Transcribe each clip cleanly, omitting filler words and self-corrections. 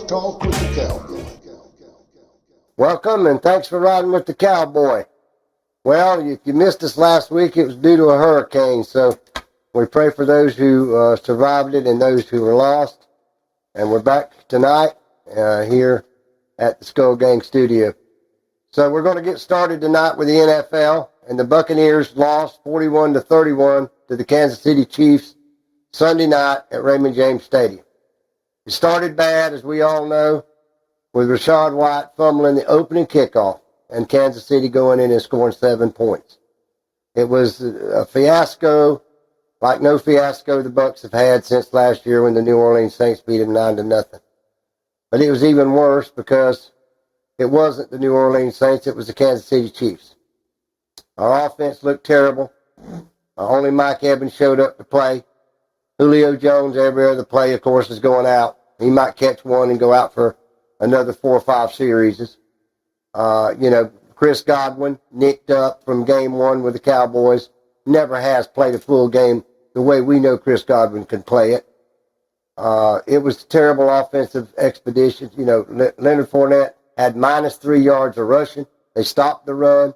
Sports Talk with the Cowboy. Welcome, and thanks for riding with the Cowboy. Well, if you missed us last week, it was due to a hurricane, so we pray for those who survived it and those who were lost. And we're back tonight here at the Skull Gang studio. So we're going to get started tonight with the NFL, and the Buccaneers lost 41-31 to the Kansas City Chiefs Sunday night at Raymond James Stadium. It started bad, as we all know, with Rachaad White fumbling the opening kickoff and Kansas City going in and scoring 7 points. It was a fiasco like no fiasco the Bucs have had since last year when the New Orleans Saints beat them 9-0. But it was even worse because it wasn't the New Orleans Saints, it was the Kansas City Chiefs. Our offense looked terrible. Only Mike Evans showed up to play. Julio Jones, every other play, of course, is going out. He might catch one and go out for another 4 or 5 series. Chris Godwin, nicked up from game 1 with the Cowboys, never has played a full game the way we know Chris Godwin can play it. It was a terrible offensive expedition. Leonard Fournette had -3 yards of rushing. They stopped the run.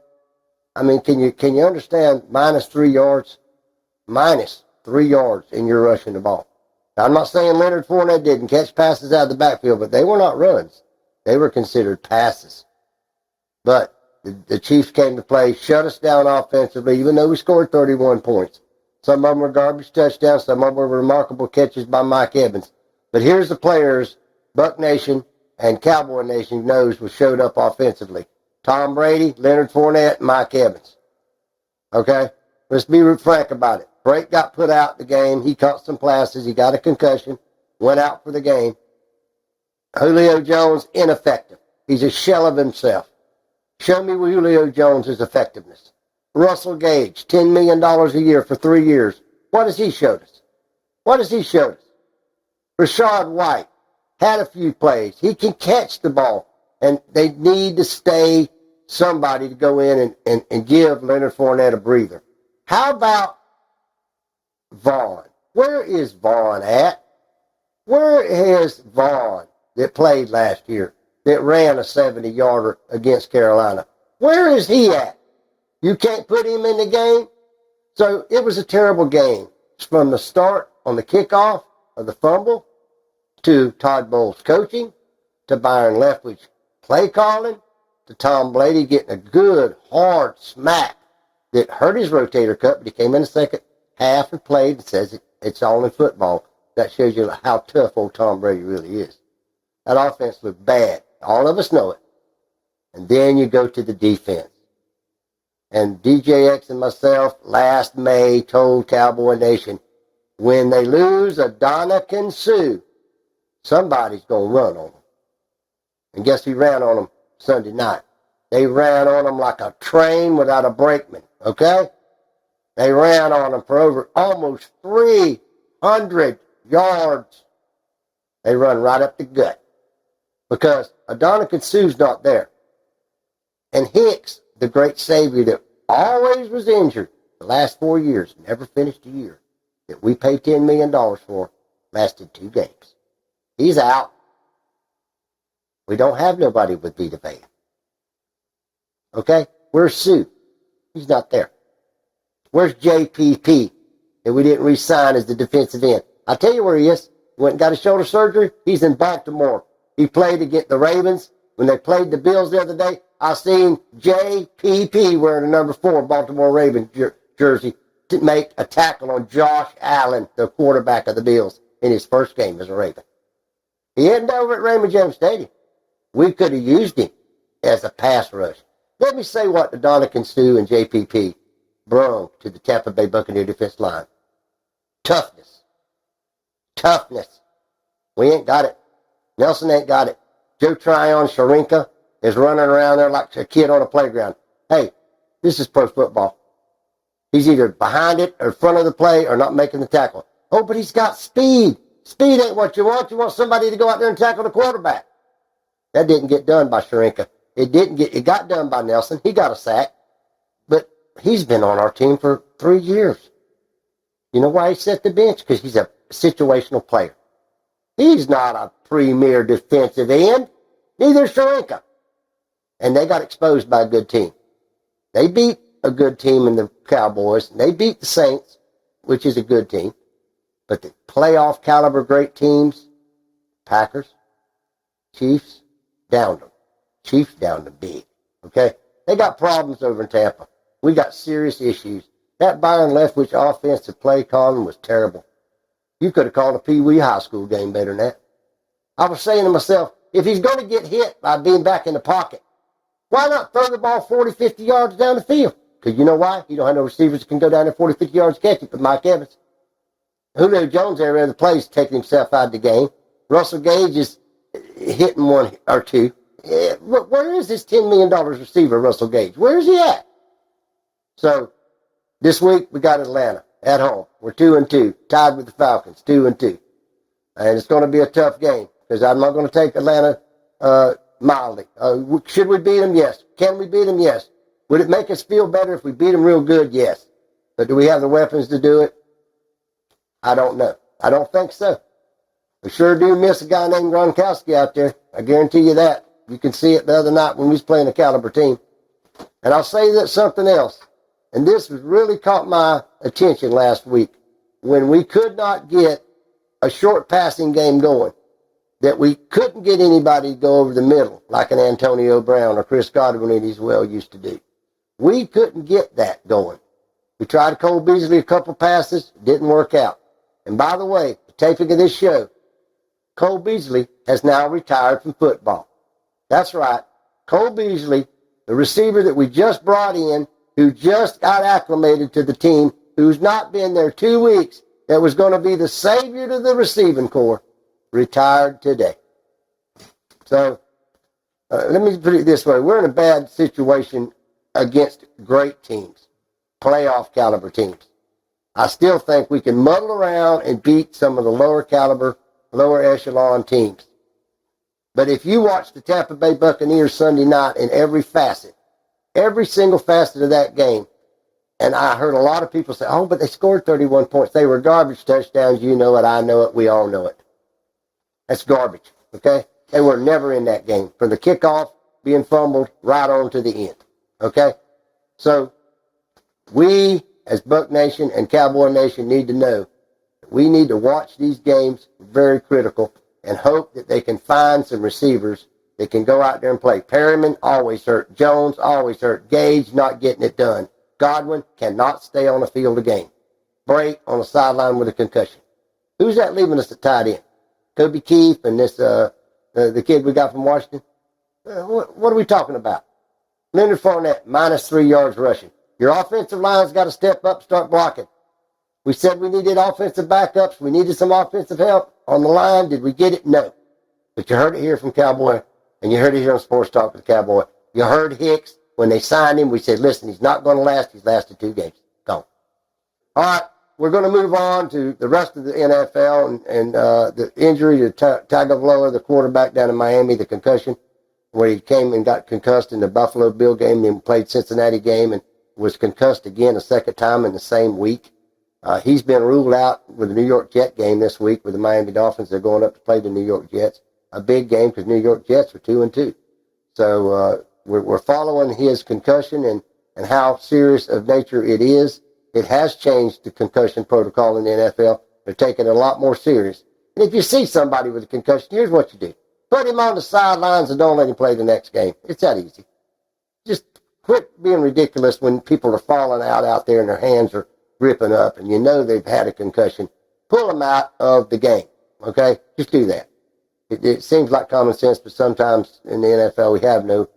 I mean, can you understand -3 yards? -3 yards in your rushing the ball. Now, I'm not saying Leonard Fournette didn't catch passes out of the backfield, but they were not runs. They were considered passes. But the Chiefs came to play, shut us down offensively, even though we scored 31 points. Some of them were garbage touchdowns. Some of them were remarkable catches by Mike Evans. But here's the players Buck Nation and Cowboy Nation knows was showed up offensively. Tom Brady, Leonard Fournette, Mike Evans. Okay? Let's be frank about it. Brake got put out the game. He caught some passes. He got a concussion. Went out for the game. Julio Jones, ineffective. He's a shell of himself. Show me Julio Jones' effectiveness. Russell Gage, $10 million a year for 3 years. What has he showed us? Rachaad White had a few plays. He can catch the ball. And they need to stay somebody to go in and give Leonard Fournette a breather. How about Vaughn? Where is Vaughn at? Where is Vaughn that played last year, that ran a 70-yarder against Carolina? Where is he at? You can't put him in the game? So it was a terrible game. From the start on the kickoff of the fumble to Todd Bowles' coaching to Byron Leftwich play calling to Tom Brady getting a good, hard smack that hurt his rotator cuff, but he came in the second half and played and says it's all in football. That shows you how tough old Tom Brady really is. That offense looked bad. All of us know it. And then you go to the defense. And DJX and myself last May told Cowboy Nation, when they lose Adonijah Suh, somebody's going to run on them. And guess who ran on them Sunday night? They ran on them like a train without a brakeman, okay? They ran on them for over almost 300 yards. They run right up the gut because Adonijah Suh's not there. And Hicks, the great savior that always was injured the last 4 years, never finished a year, that we paid $10 million for, lasted 2 games. He's out. We don't have nobody with Vita Vea. Okay? Where's Sue? He's not there. Where's JPP that we didn't re-sign as the defensive end? I'll tell you where he is. He went and got a shoulder surgery. He's in Baltimore. He played against the Ravens. When they played the Bills the other day, I seen JPP wearing a number 4 Baltimore Ravens jersey to make a tackle on Josh Allen, the quarterback of the Bills, in his first game as a Raven. He isn't over at Raymond James Stadium. We could have used him as a pass rush. Let me say what Adonijah Suh and JPP brought to the Tampa Bay Buccaneer defense line. Toughness. We ain't got it. Nelson ain't got it. Joe Tryon-Sharinka is running around there like a kid on a playground. Hey, this is pro football. He's either behind it or front of the play or not making the tackle. Oh, but he's got speed. Speed ain't what you want. You want somebody to go out there and tackle the quarterback. That didn't get done by Sharinka. It got done by Nelson. He got a sack. But he's been on our team for 3 years. You know why he set the bench? Because he's a situational player. He's not a premier defensive end. Neither is Sharenka. And they got exposed by a good team. They beat a good team in the Cowboys. And they beat the Saints, which is a good team. But the playoff caliber great teams, Packers, Chiefs, downed them. Chiefs downed them big. Okay? They got problems over in Tampa. We got serious issues. That Byron Leftwich offensive play calling was terrible. You could have called a Pee Wee high school game better than that. I was saying to myself, if he's going to get hit by being back in the pocket, why not throw the ball 40, 50 yards down the field? Because you know why? You don't have no receivers that can go down there 40, 50 yards to catch it, but Mike Evans. Julio Jones every other play is taking himself out of the game. Russell Gage is hitting one or two. Where is this $10 million receiver, Russell Gage? Where is he at? So, this week we got Atlanta at home. We're 2-2, tied with the Falcons, 2-2. And it's going to be a tough game because I'm not going to take Atlanta mildly. Should we beat them? Yes. Can we beat them? Yes. Would it make us feel better if we beat them real good? Yes. But do we have the weapons to do it? I don't know. I don't think so. We sure do miss a guy named Gronkowski out there. I guarantee you that. You can see it the other night when we was playing a caliber team. And I'll say that something else. And this was really caught my attention last week when we could not get a short passing game going, that we couldn't get anybody to go over the middle like an Antonio Brown or Chris Godwin as well used to do. We couldn't get that going. We tried Cole Beasley a couple passes, didn't work out. And by the way, the taping of this show, Cole Beasley has now retired from football. That's right. Cole Beasley, the receiver that we just brought in, who just got acclimated to the team, who's not been there 2 weeks, that was going to be the savior to the receiving corps, retired today. So, let me put it this way. We're in a bad situation against great teams, playoff caliber teams. I still think we can muddle around and beat some of the lower caliber, lower echelon teams. But if you watch the Tampa Bay Buccaneers Sunday night in every facet, every single facet of that game, and I heard a lot of people say, oh, but they scored 31 points. They were garbage touchdowns. You know it. I know it. We all know it. That's garbage, okay? They were never in that game. From the kickoff, being fumbled, right on to the end, okay? So we, as Buck Nation and Cowboy Nation, need to know that we need to watch these games very critical and hope that they can find some receivers that can go out there and play. Perryman always hurt. Jones always hurt. Gage not getting it done. Godwin cannot stay on the field of game. Bray on the sideline with a concussion. Who's that leaving us at tight end? Kobe Keefe and this the kid we got from Washington? What are we talking about? Leonard Fournette, -3 yards rushing. Your offensive line's got to step up, start blocking. We said we needed offensive backups. We needed some offensive help on the line. Did we get it? No. But you heard it here from Cowboy, and you heard it here on Sports Talk with Cowboy. You heard Hicks. When they signed him, we said, listen, he's not going to last. He's lasted 2 games. Gone. All right, we're going to move on to the rest of the NFL and the injury to Tagovailoa, the quarterback down in Miami, the concussion, where he came and got concussed in the Buffalo Bill game, then played Cincinnati game and was concussed again a second time in the same week. He's been ruled out with the New York Jet game this week with the Miami Dolphins. They're going up to play the New York Jets. A big game because New York Jets are 2-2. So we're following his concussion and how serious of nature it is. It has changed the concussion protocol in the NFL. They're taking it a lot more serious. And if you see somebody with a concussion, here's what you do. Put him on the sidelines and don't let him play the next game. It's that easy. Just quit being ridiculous when people are falling out there and their hands are ripping up and you know they've had a concussion. Pull them out of the game, okay? Just do that. It seems like common sense, but sometimes in the NFL we have no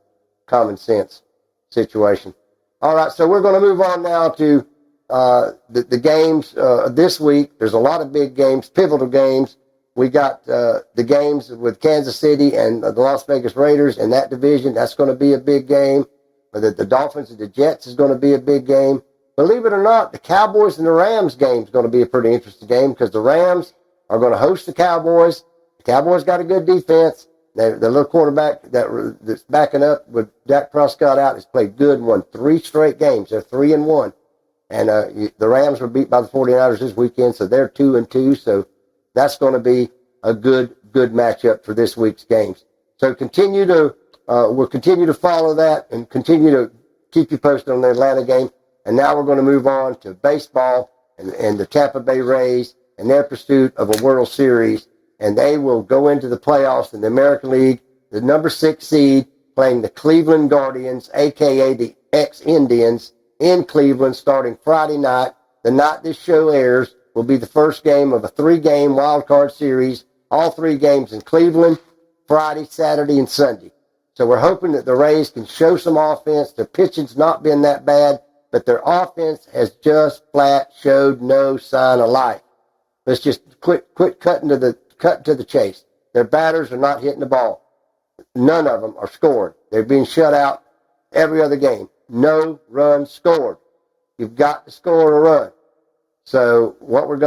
common sense situation. All right, so we're going to move on now to the games this week. There's a lot of big games, pivotal games. We got the games with Kansas City and the Las Vegas Raiders in that division. That's going to be a big game. The Dolphins and the Jets is going to be a big game. Believe it or not, the Cowboys and the Rams game is going to be a pretty interesting game because the Rams are going to host the Cowboys. The Cowboys got a good defense. The little quarterback that's backing up with Dak Prescott out has played good and won 3 straight games. They're 3-1. And the Rams were beat by the 49ers this weekend, so they're 2-2. So that's going to be a good matchup for this week's games. So we'll continue to follow that and continue to keep you posted on the Atlanta game. And now we're going to move on to baseball and the Tampa Bay Rays and their pursuit of a World Series. And they will go into the playoffs in the American League, the number 6 seed, playing the Cleveland Guardians, a.k.a. the ex-Indians, in Cleveland starting Friday night. The night this show airs will be the first game of a 3-game wild card series, all 3 games in Cleveland, Friday, Saturday, and Sunday. So we're hoping that the Rays can show some offense. Their pitching's not been that bad, but their offense has just flat showed no sign of life. Let's just quit cutting to the chase. Their batters are not hitting the ball. None of them are scoring. They're being shut out every other game. No runs scored. You've got to score a run. So what we're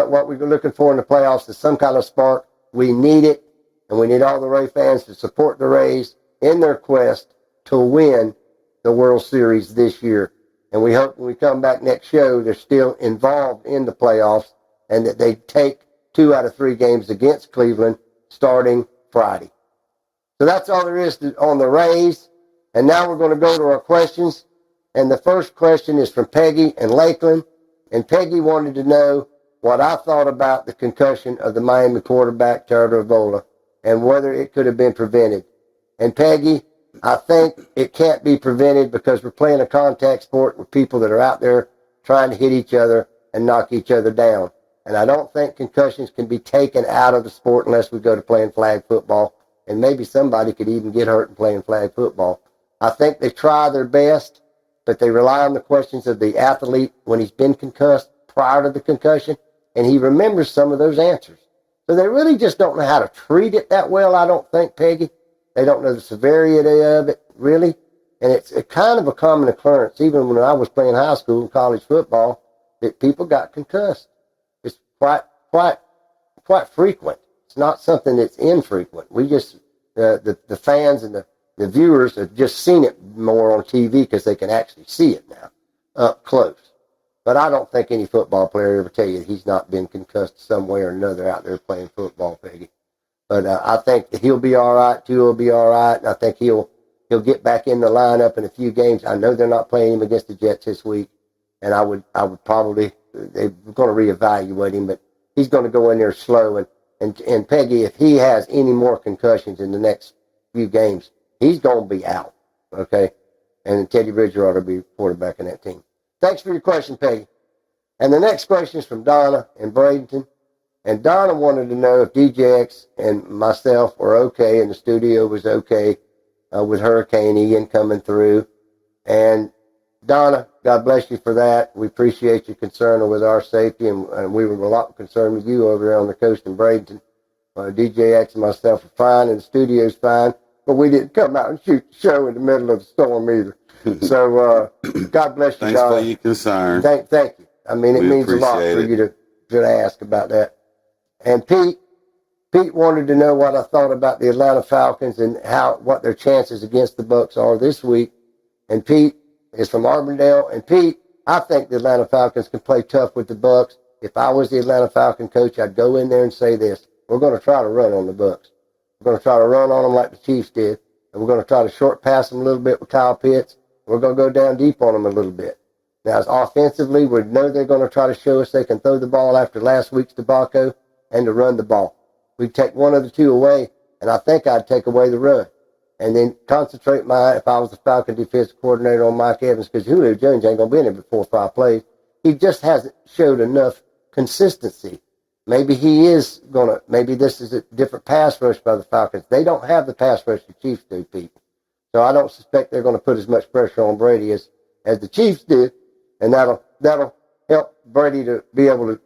looking for in the playoffs is some kind of spark. We need it, and we need all the Ray fans to support the Rays in their quest to win the World Series this year. And we hope when we come back next show, they're still involved in the playoffs and that they take 2 out of 3 games against Cleveland starting Friday. So that's all there is on the Rays. And now we're going to go to our questions. And the first question is from Peggy in Lakeland. And Peggy wanted to know what I thought about the concussion of the Miami quarterback, Taylor Vola, and whether it could have been prevented. And Peggy, I think it can't be prevented because we're playing a contact sport with people that are out there trying to hit each other and knock each other down. And I don't think concussions can be taken out of the sport unless we go to playing flag football. And maybe somebody could even get hurt in playing flag football. I think they try their best, but they rely on the questions of the athlete when he's been concussed prior to the concussion, and he remembers some of those answers. So they really just don't know how to treat it that well, I don't think, Peggy. They don't know the severity of it, really. And it's a kind of a common occurrence, even when I was playing high school and college football, that people got concussed. It's quite frequent. It's not something that's infrequent. We just, the fans and the viewers have just seen it more on TV because they can actually see it now up close. But I don't think any football player ever tell you he's not been concussed some way or another out there playing football, Peggy. But I think he'll be all right. Tua will be all right. And I think he'll get back in the lineup in a few games. I know they're not playing him against the Jets this week, and I would probably, they're going to reevaluate him, but he's going to go in there slow. And Peggy, if he has any more concussions in the next few games, he's going to be out, okay? And Teddy Bridgewater will be quarterback in that team. Thanks for your question, Peggy. And the next question is from Donna in Bradenton. And Donna wanted to know if DJX and myself were okay and the studio was okay with Hurricane Ian coming through. And Donna, God bless you for that. We appreciate your concern with our safety, and we were a lot concerned with you over there on the coast in Bradenton. DJX and myself are fine, and the studio's fine, but we didn't come out and shoot the show in the middle of the storm either. So God bless you, Thanks Donna. for your concern. Thank you. I mean, it means a lot for you to ask about that. And Pete wanted to know what I thought about the Atlanta Falcons and what their chances against the Bucs are this week. And Pete is from Auburndale. And Pete, I think the Atlanta Falcons can play tough with the Bucs. If I was the Atlanta Falcon coach, I'd go in there and say this: we're going to try to run on the Bucs. We're going to try to run on them like the Chiefs did, and we're going to try to short pass them a little bit with Kyle Pitts. We're going to go down deep on them a little bit. Now, as offensively, we know they're going to try to show us they can throw the ball after last week's debacle and to run the ball. We'd take one of the two away, and I think I'd take away the run. And then concentrate if I was the Falcon defensive coordinator, on Mike Evans, because Julio Jones ain't going to be in there for 4 or 5 plays. He just hasn't showed enough consistency. Maybe maybe this is a different pass rush by the Falcons. They don't have the pass rush the Chiefs do, Pete. So I don't suspect they're going to put as much pressure on Brady as the Chiefs did, and that'll help Brady to be able to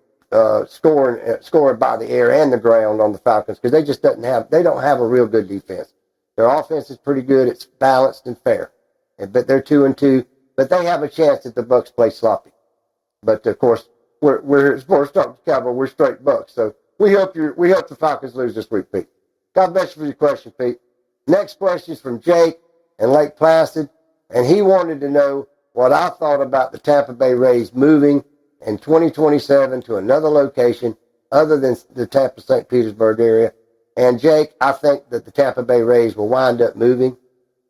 score by the air and the ground on the Falcons, because they don't have a real good defense. Their offense is pretty good. It's balanced and fair, but they're 2-2. But they have a chance if the Bucs play sloppy. But of course, we're Sports Talk Cowboy. We're straight Bucs. So we hope the Falcons lose this week, Pete. God bless you for your question, Pete. Next question is from Jake in Lake Placid, and he wanted to know what I thought about the Tampa Bay Rays moving in 2027 to another location other than the Tampa St. Petersburg area. And Jake, I think that the Tampa Bay Rays will wind up moving.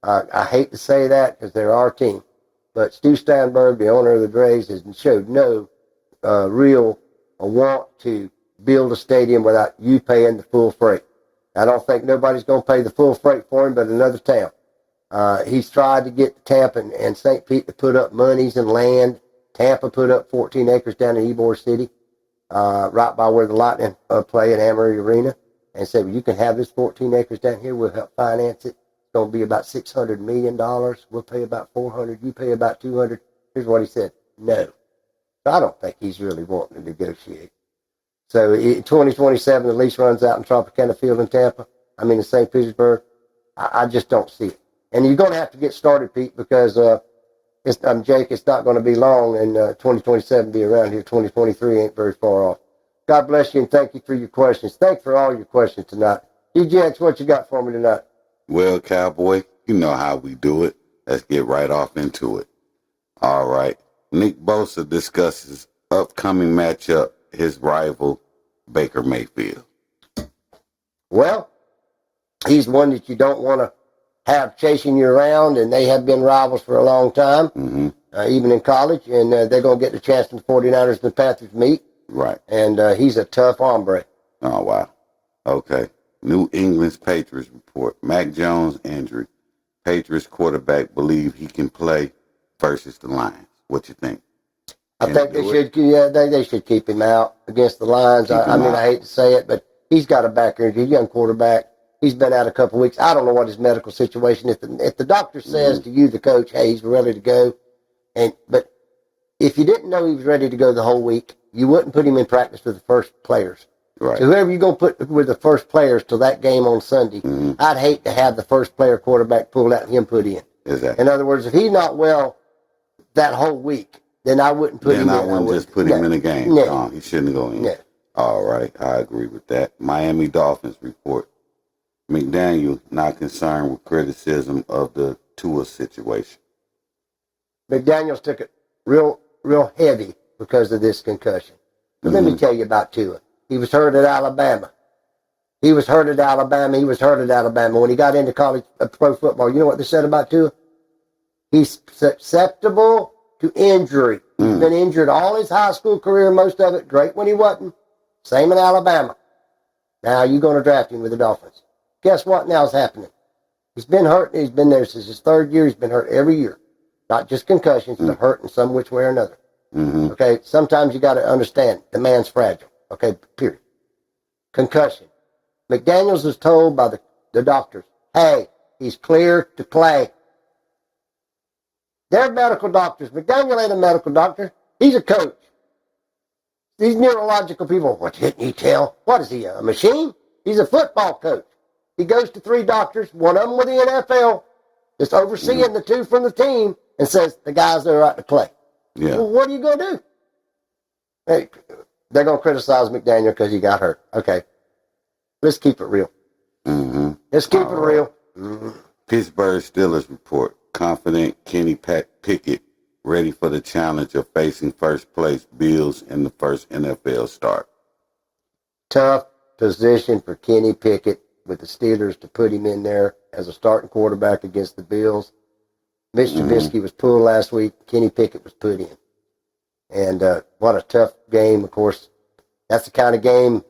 I hate to say that because they're our team. But Stu Steinberg, the owner of the Rays, has showed no real want to build a stadium without you paying the full freight. I don't think nobody's going to pay the full freight for him but another town. He's tried to get Tampa and St. Pete to put up monies and land. Tampa put up 14 acres down in Ybor City, right by where the Lightning play at Amory Arena, and said, well, you can have this 14 acres down here. We'll help finance it. It's going to be about $600 million. We'll pay about $400. You pay about $200. Here's what he said. No. So I don't think he's really wanting to negotiate. So 2027, the lease runs out in Tropicana Field in Tampa. I mean in St. Petersburg. I just don't see it. And you're going to have to get started, Pete, because Jake, it's not going to be long, and 2027 be around here. 2023 ain't very far off. God bless you, and thank you for your questions. Thanks for all your questions tonight. DJX, what you got for me tonight? Well, Cowboy, you know how we do it. Let's get right off into it. All right. Nick Bosa discusses upcoming matchup, his rival, Baker Mayfield. Well, he's one that you don't want to have chasing you around, and they have been rivals for a long time, even in college, and they're going to get the chance when the 49ers and the Panthers meet. Right. And he's a tough hombre. Oh, wow. Okay. New England's Patriots report. Mac Jones injury. Patriots quarterback believe he can play versus the Lions. What you think? I think they should. Yeah, they should keep him out against the Lions. I mean, I hate to say it, but he's got a back injury. Young quarterback. He's been out a couple of weeks. I don't know what his medical situation is. If the doctor says to you, the coach, hey, he's ready to go, but if you didn't know he was ready to go the whole week, you wouldn't put him in practice with the first players. Right. So whoever you're going to put with the first players till that game on Sunday, I'd hate to have the first player quarterback pulled out and him put in. Exactly. In other words, if he's not well that whole week, then I wouldn't put him in. Then I wouldn't just put him in the game. No. He shouldn't go in. No. All right. I agree with that. Miami Dolphins report. McDaniel not concerned with criticism of the Tua situation. McDaniels took it real heavy because of this concussion. But let me tell you about Tua. He was hurt at Alabama. When he got into college pro football, you know what they said about Tua? He's susceptible to injury. He's been injured all his high school career, most of it. Great when he wasn't. Same in Alabama. Now you're going to draft him with the Dolphins. Guess what now is happening? He's been hurt. He's been there since his third year. He's been hurt every year. Not just concussions, but hurt in some which way or another. Okay, sometimes you got to understand the man's fragile. Okay, period. Concussion. McDaniels was told by the doctors, hey, he's clear to play. They're medical doctors. McDaniel ain't a medical doctor. He's a coach. These neurological people, what didn't you tell? What is he, a machine? He's a football coach. He goes to 3 doctors, one of them with the NFL, just overseeing the 2 from the team, and says the guys are right to play. Yeah. Well, what are you going to do? Hey, they're going to criticize McDaniel because he got hurt. Okay. Let's keep it real. Let's keep it real. Pittsburgh Steelers report. Confident Kenny Pickett ready for the challenge of facing first place Bills in the first NFL start. Tough position for Kenny Pickett with the Steelers to put him in there as a starting quarterback against the Bills. Mitch Trubisky was pulled last week. Kenny Pickett was put in. And what a tough game. Of course, that's the kind of game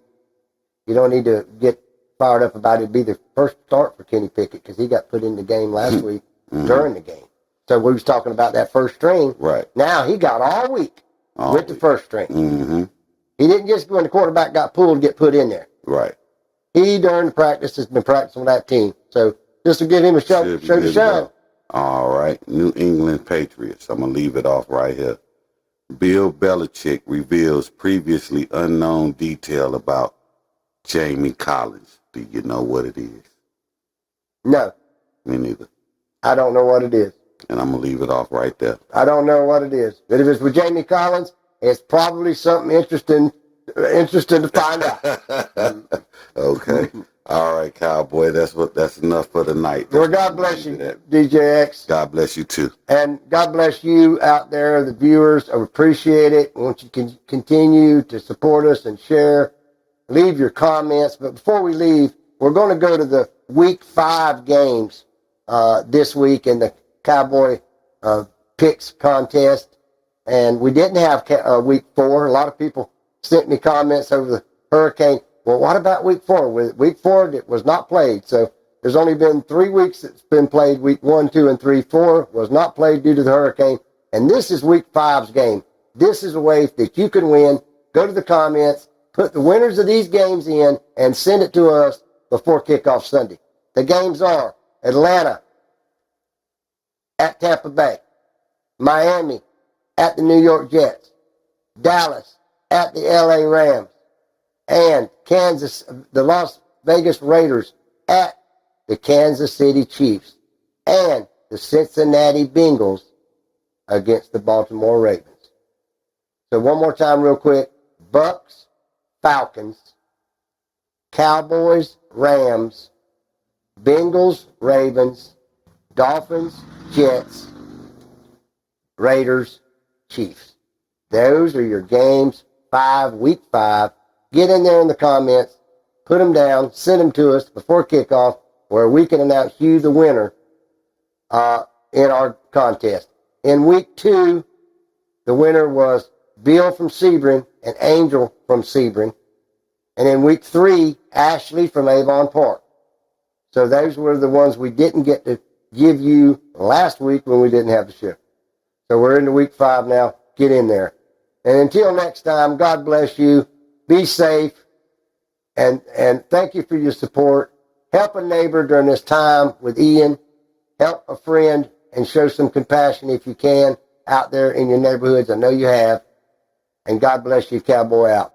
you don't need to get fired up about. It'd be the first start for Kenny Pickett because he got put in the game last week during the game. So we was talking about that first string. Right. Now he got all week with the first string. He didn't just, when the quarterback got pulled, get put in there. Right. He, during the practice, has been practicing with that team. So just to give him a show to shine. All right. New England Patriots. I'm going to leave it off right here. Bill Belichick reveals previously unknown detail about Jamie Collins. Do you know what it is? No. Me neither. I don't know what it is. And I'm going to leave it off right there. I don't know what it is. But if it's with Jamie Collins, it's probably something interesting to find out. Okay. All right, Cowboy. That's enough for the night. Well, God bless you, DJX. God bless you, too. And God bless you out there, the viewers. I appreciate it. I want you to continue to support us and share. Leave your comments. But before we leave, we're going to go to the week 5 games this week in the KowBoy picks contest. And we didn't have week 4. A lot of people sent me comments over the hurricane. Well, what about week 4? Week 4, it was not played. So there's only been 3 weeks it's been played. Week 1, 2, and 3. 4 was not played due to the hurricane. And this is week 5's game. This is a way that you can win. Go to the comments, put the winners of these games in, and send it to us before kickoff Sunday. The games are Atlanta at Tampa Bay, Miami at the New York Jets, Dallas at the LA Rams, and Kansas, the Las Vegas Raiders at the Kansas City Chiefs, and the Cincinnati Bengals against the Baltimore Ravens. So one more time real quick. Bucs, Falcons, Cowboys, Rams, Bengals, Ravens, Dolphins, Jets, Raiders, Chiefs. Those are your games, week 5. Get in there in the comments, put them down, send them to us before kickoff, where we can announce you the winner in our contest. In week 2, the winner was Bill from Sebring and Angel from Sebring. And in week 3, Ashley from Avon Park. So those were the ones we didn't get to give you last week when we didn't have the show. So we're into week 5 now. Get in there. And until next time, God bless you. Be safe. And thank you for your support. Help a neighbor during this time with Ian. Help a friend and show some compassion if you can out there in your neighborhoods. I know you have. And God bless you, KowBoy out.